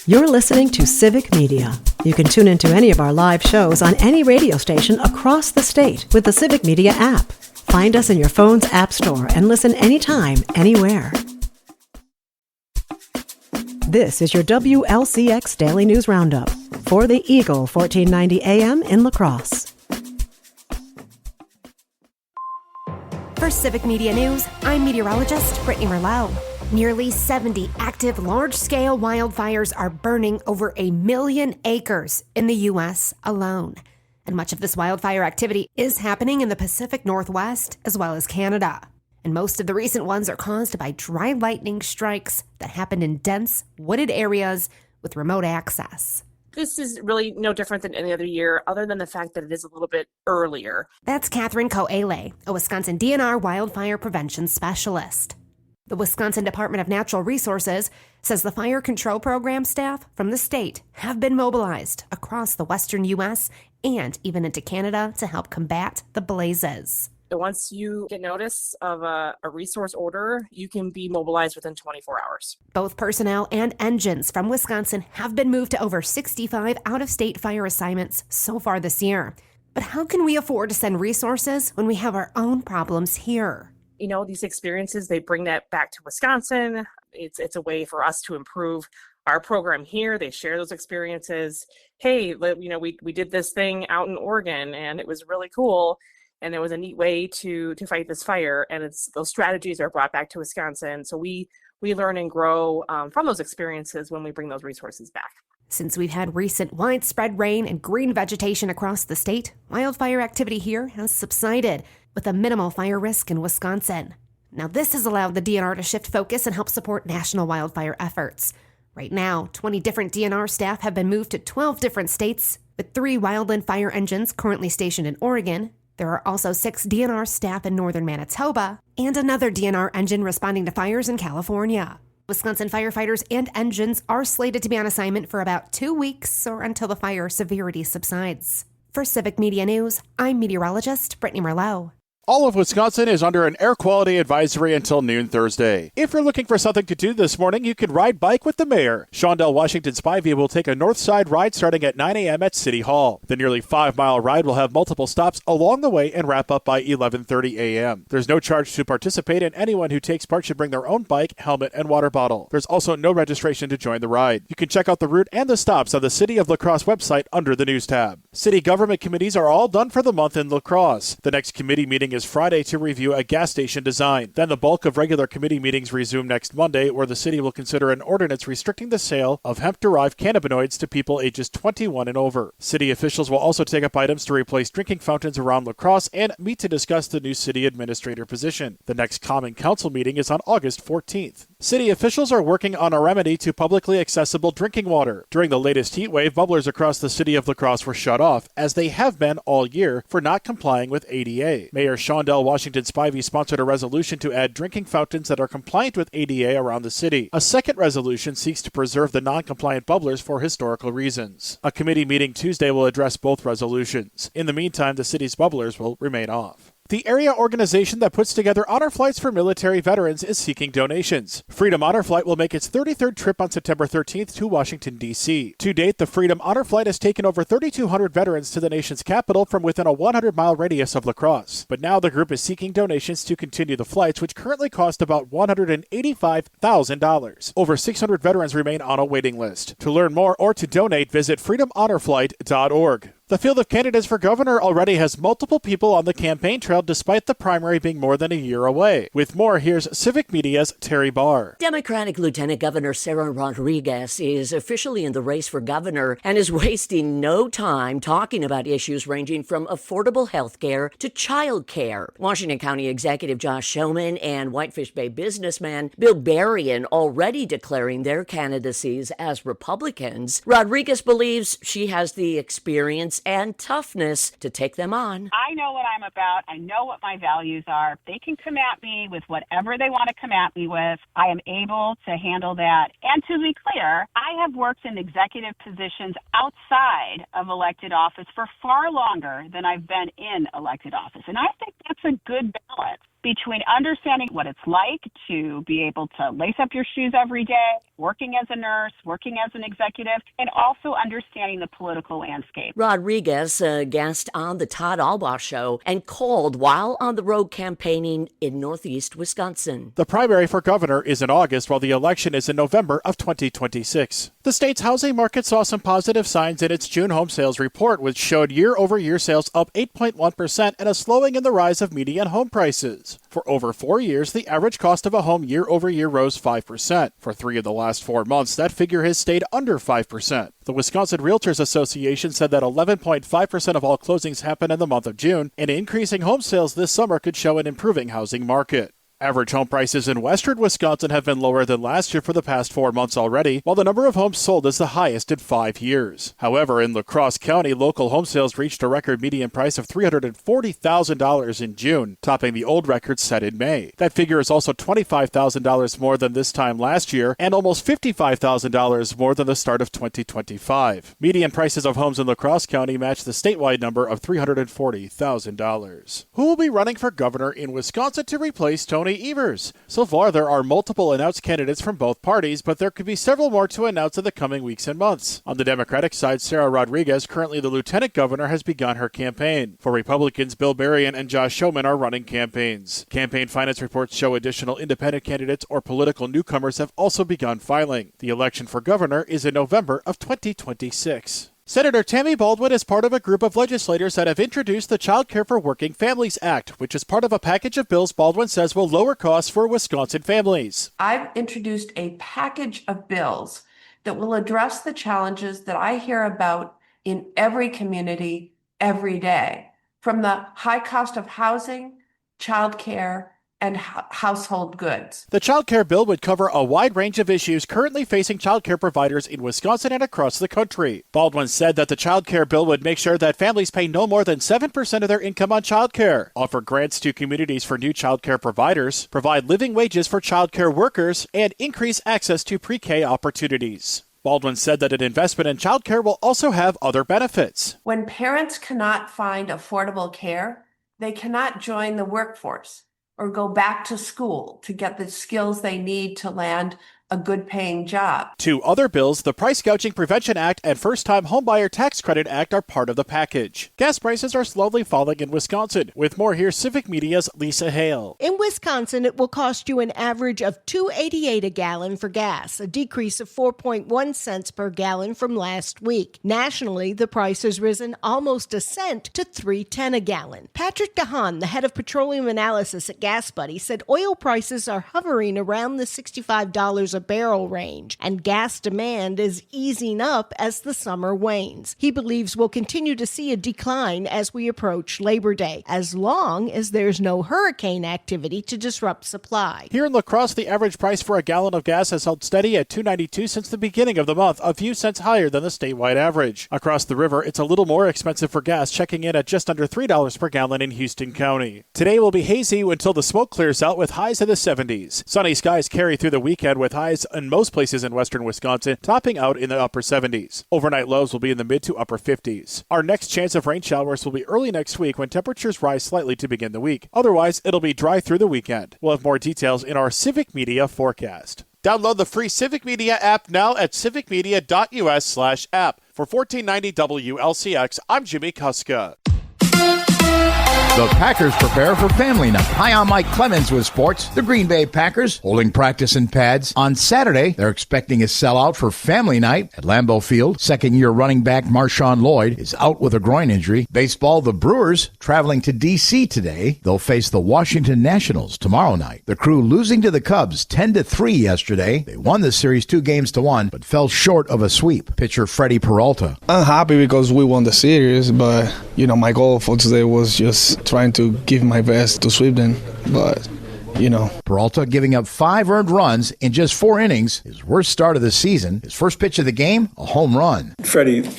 You're listening to Civic Media. You can tune into any of our live shows on any radio station across the state with the Civic Media app. Find us in your phone's app store and listen anytime, anywhere. This is your WLCX Daily News Roundup for the Eagle 1490 AM in La Crosse. For Civic Media News, I'm meteorologist Brittany Merlot. Nearly 70 active large-scale wildfires are burning over 1 million acres in the U.S. alone. And much of this wildfire activity is happening in the Pacific Northwest as well as Canada. And most of the recent ones are caused by dry lightning strikes that happened in dense, wooded areas with remote access. This is really no different than any other year, other than the fact that it is a little bit earlier. That's Catherine Coele, a Wisconsin DNR wildfire prevention specialist. The Wisconsin Department of Natural Resources says the fire control program staff from the state have been mobilized across the western U.S. and even into Canada to help combat the blazes. Once you get notice of a resource order, you can be mobilized within 24 hours. Both personnel and engines from Wisconsin have been moved to over 65 out-of-state fire assignments so far this year. But how can we afford to send resources when we have our own problems here? You know, these experiences, they bring that back to Wisconsin. It's a way for us to improve our program here. They share those experiences. Hey, you know, we did this thing out in Oregon and it was really cool. And it was a neat way to fight this fire. And those strategies are brought back to Wisconsin. So we learn and grow from those experiences when we bring those resources back. Since we've had recent widespread rain and green vegetation across the state, wildfire activity here has subsided with a minimal fire risk in Wisconsin. Now, this has allowed the DNR to shift focus and help support national wildfire efforts. Right now, 20 different DNR staff have been moved to 12 different states, with 3 wildland fire engines currently stationed in Oregon. There are also 6 DNR staff in northern Manitoba and another DNR engine responding to fires in California. Wisconsin firefighters and engines are slated to be on assignment for about 2 weeks or until the fire severity subsides. For Civic Media News, I'm meteorologist Brittany Merlot. All of Wisconsin is under an air quality advisory until noon Thursday. If you're looking for something to do this morning, you can ride bike with the mayor. Shondell Washington Spivey will take a north side ride starting at 9 a.m. at City Hall. The nearly 5-mile ride will have multiple stops along the way and wrap up by 11:30 a.m. There's no charge to participate, and anyone who takes part should bring their own bike, helmet, and water bottle. There's also no registration to join the ride. You can check out the route and the stops on the City of La Crosse website under the News tab. City government committees are all done for the month in La Crosse. The next committee meeting is Friday to review a gas station design. Then the bulk of regular committee meetings resume next Monday, where the city will consider an ordinance restricting the sale of hemp-derived cannabinoids to people ages 21 and over. City officials will also take up items to replace drinking fountains around La Crosse and meet to discuss the new city administrator position. The next common council meeting is on August 14th. City officials are working on a remedy to publicly accessible drinking water. During the latest heat wave, bubblers across the city of La Crosse were shut off, as they have been all year, for not complying with ADA. Mayor Shondell Washington Spivey sponsored a resolution to add drinking fountains that are compliant with ADA around the city. A second resolution seeks to preserve the non-compliant bubblers for historical reasons. A committee meeting Tuesday will address both resolutions. In the meantime, the city's bubblers will remain off. The area organization that puts together honor flights for military veterans is seeking donations. Freedom Honor Flight will make its 33rd trip on September 13th to Washington, D.C. To date, the Freedom Honor Flight has taken over 3,200 veterans to the nation's capital from within a 100-mile radius of La Crosse. But now the group is seeking donations to continue the flights, which currently cost about $185,000. Over 600 veterans remain on a waiting list. To learn more or to donate, visit freedomhonorflight.org. The field of candidates for governor already has multiple people on the campaign trail despite the primary being more than a year away. With more, here's Civic Media's Terry Barr. Democratic Lieutenant Governor Sarah Rodriguez is officially in the race for governor and is wasting no time talking about issues ranging from affordable health care to child care. Washington County Executive Josh Showman and Whitefish Bay businessman Bill Berrien already declaring their candidacies as Republicans. Rodriguez believes she has the experience and toughness to take them on. I know what I'm about. I know what my values are. They can come at me with whatever they want to come at me with. I am able to handle that. And to be clear, I have worked in executive positions outside of elected office for far longer than I've been in elected office. And I think that's a good balance. between understanding what it's like to be able to lace up your shoes every day, working as a nurse, working as an executive, and also understanding the political landscape. Rodriguez, a guest on the Todd Albaugh Show, and called while on the road campaigning in Northeast Wisconsin. The primary for governor is in August, while the election is in November of 2026. The state's housing market saw some positive signs in its June home sales report, which showed year-over-year sales up 8.1% and a slowing in the rise of median home prices. For over 4 years, the average cost of a home year-over-year rose 5%. For 3 of the last 4 months, that figure has stayed under 5%. The Wisconsin Realtors Association said that 11.5% of all closings happened in the month of June, and increasing home sales this summer could show an improving housing market. Average home prices in western Wisconsin have been lower than last year for the past 4 months already, while the number of homes sold is the highest in 5 years. However, in La Crosse County, local home sales reached a record median price of $340,000 in June, topping the old record set in May. That figure is also $25,000 more than this time last year and almost $55,000 more than the start of 2025. Median prices of homes in La Crosse County match the statewide number of $340,000. Who will be running for governor in Wisconsin to replace Tony Evers? So far, there are multiple announced candidates from both parties, but there could be several more to announce in the coming weeks and months. On the Democratic side, Sarah Rodriguez, currently the lieutenant governor, has begun her campaign. For Republicans, Bill Berrien and Josh Schoeman are running campaigns. Campaign finance reports show additional independent candidates or political newcomers have also begun filing. The election for governor is in November of 2026. Senator Tammy Baldwin is part of a group of legislators that have introduced the Child Care for Working Families Act, which is part of a package of bills Baldwin says will lower costs for Wisconsin families. I've introduced a package of bills that will address the challenges that I hear about in every community every day, from the high cost of housing, child care, and household goods. The child care bill would cover a wide range of issues currently facing child care providers in Wisconsin and across the country. Baldwin said that the child care bill would make sure that families pay no more than 7% of their income on child care, offer grants to communities for new child care providers, provide living wages for child care workers, and increase access to pre-K opportunities. Baldwin said that an investment in child care will also have other benefits. When parents cannot find affordable care, they cannot join the workforce or go back to school to get the skills they need to land a good paying job. 2 other bills, the Price Gouging Prevention Act and First-Time Homebuyer Tax Credit Act, are part of the package. Gas prices are slowly falling in Wisconsin. With more, here's Civic Media's Lisa Hale. In Wisconsin, it will cost you an average of $2.88 a gallon for gas, a decrease of 4.1 cents per gallon from last week. Nationally, the price has risen almost a cent to $3.10 a gallon. Patrick DeHaan, the head of petroleum analysis at Gas Buddy, said oil prices are hovering around the $65 a barrel range, and gas demand is easing up as the summer wanes. He believes we'll continue to see a decline as we approach Labor Day, as long as there's no hurricane activity to disrupt supply. Here in La Crosse, the average price for a gallon of gas has held steady at $2.92 since the beginning of the month, a few cents higher than the statewide average. Across the river, it's a little more expensive for gas, checking in at just under $3 per gallon in Houston County. Today will be hazy until the smoke clears out with highs in the 70s. Sunny skies carry through the weekend with highs in most places in western Wisconsin, topping out in the upper 70s. Overnight lows will be in the mid to upper 50s. Our next chance of rain showers will be early next week when temperatures rise slightly to begin the week. Otherwise, it'll be dry through the weekend. We'll have more details in our Civic Media forecast. Download the free Civic Media app now at civicmedia.us/app. For $14.90 WLCX, I'm Jimmy Kuska. The Packers prepare for family night. Hi, I'm Mike Clemens with sports. The Green Bay Packers holding practice in pads. On Saturday, they're expecting a sellout for family night at Lambeau Field. Second-year running back Marshawn Lloyd is out with a groin injury. Baseball, the Brewers traveling to D.C. today. They'll face the Washington Nationals tomorrow night. The Crew losing to the Cubs 10-3 yesterday. They won the series 2-1, but fell short of a sweep. Pitcher Freddie Peralta. I'm happy because we won the series, but, my goal for today was just trying to give my best to sweep them, but, Peralta giving up 5 earned runs in just 4 innings, his worst start of the season. His first pitch of the game, a home run. Freddie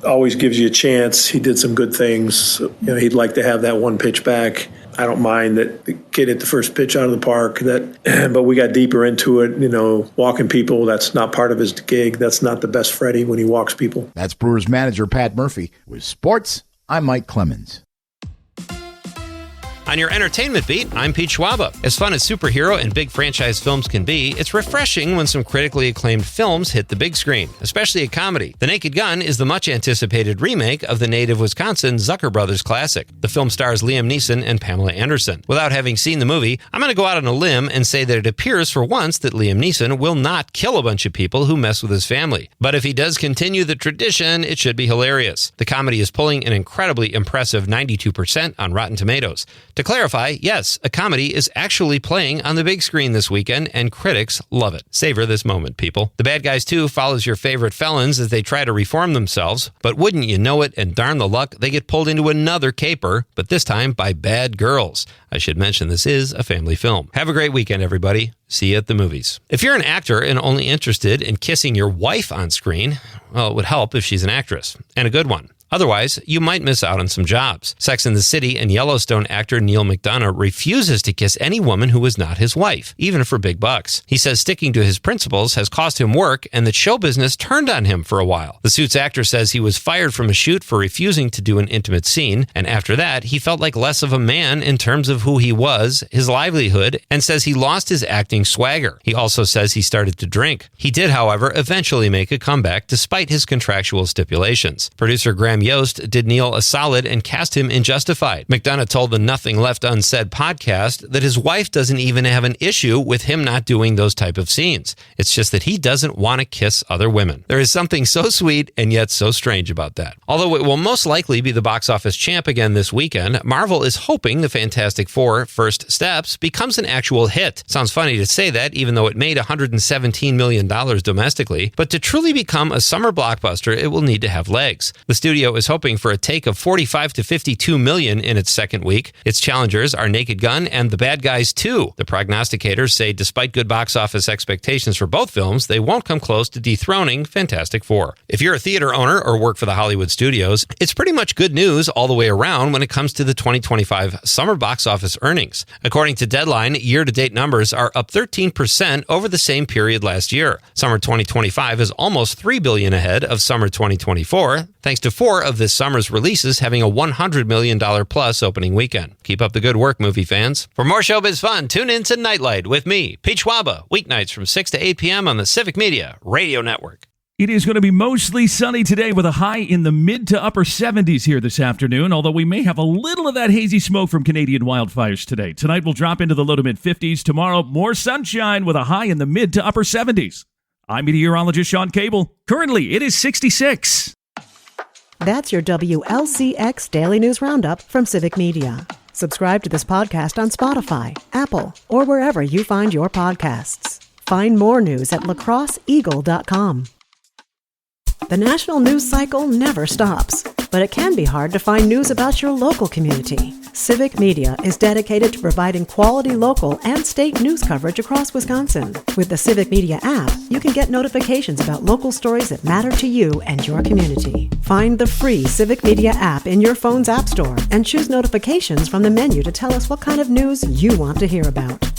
always gives you a chance. He did some good things. He'd like to have that one pitch back. I don't mind that the kid hit the first pitch out of the park, but we got deeper into it. Walking people, that's not part of his gig. That's not the best Freddie when he walks people. That's Brewers manager Pat Murphy. With sports, I'm Mike Clemens. On your entertainment beat, I'm Pete Schwaba. As fun as superhero and big franchise films can be, it's refreshing when some critically acclaimed films hit the big screen, especially a comedy. The Naked Gun is the much-anticipated remake of the native Wisconsin Zucker Brothers classic. The film stars Liam Neeson and Pamela Anderson. Without having seen the movie, I'm going to go out on a limb and say that it appears for once that Liam Neeson will not kill a bunch of people who mess with his family. But if he does continue the tradition, it should be hilarious. The comedy is pulling an incredibly impressive 92% on Rotten Tomatoes. To clarify, yes, a comedy is actually playing on the big screen this weekend, and critics love it. Savor this moment, people. The Bad Guys 2 follows your favorite felons as they try to reform themselves, but wouldn't you know it, and darn the luck, they get pulled into another caper, but this time by bad girls. I should mention this is a family film. Have a great weekend, everybody. See you at the movies. If you're an actor and only interested in kissing your wife on screen, well, it would help if she's an actress, and a good one. Otherwise, you might miss out on some jobs. Sex and the City and Yellowstone actor Neil McDonough refuses to kiss any woman who is not his wife, even for big bucks. He says sticking to his principles has cost him work and that show business turned on him for a while. The Suits actor says he was fired from a shoot for refusing to do an intimate scene, and after that, he felt like less of a man in terms of who he was, his livelihood, and says he lost his acting swagger. He also says he started to drink. He did, however, eventually make a comeback despite his contractual stipulations. Producer Graham Yost did Neil a solid and cast him in Justified. McDonough told the Nothing Left Unsaid podcast that his wife doesn't even have an issue with him not doing those type of scenes. It's just that he doesn't want to kiss other women. There is something so sweet and yet so strange about that. Although it will most likely be the box office champ again this weekend, Marvel is hoping the Fantastic Four First Steps becomes an actual hit. Sounds funny to say that, even though it made $117 million domestically, but to truly become a summer blockbuster, it will need to have legs. The studio is hoping for a take of 45 to 52 million in its second week. Its challengers are Naked Gun and The Bad Guys 2. The prognosticators say despite good box office expectations for both films, they won't come close to dethroning Fantastic Four. If you're a theater owner or work for the Hollywood studios, it's pretty much good news all the way around when it comes to the 2025 summer box office earnings. According to Deadline, year-to-date numbers are up 13% over the same period last year. Summer 2025 is almost $3 billion ahead of summer 2024, thanks to 4 of this summer's releases having a $100 million plus opening weekend. Keep up the good work, movie fans. For more showbiz fun, tune in to Nightlight with me, Pete Schwaba, weeknights from 6 to 8 p.m. on the Civic Media Radio Network. It is going to be mostly sunny today with a high in the mid to upper 70s here this afternoon, although we may have a little of that hazy smoke from Canadian wildfires today. Tonight we'll drop into the low to mid 50s. Tomorrow, more sunshine with a high in the mid to upper 70s. I'm meteorologist Sean Cable. Currently, it is 66. That's your WLCX Daily News Roundup from Civic Media. Subscribe to this podcast on Spotify, Apple, or wherever you find your podcasts. Find more news at lacrosseeagle.com. The national news cycle never stops, but it can be hard to find news about your local community. Civic Media is dedicated to providing quality local and state news coverage across Wisconsin. With the Civic Media app, you can get notifications about local stories that matter to you and your community. Find the free Civic Media app in your phone's app store and choose notifications from the menu to tell us what kind of news you want to hear about.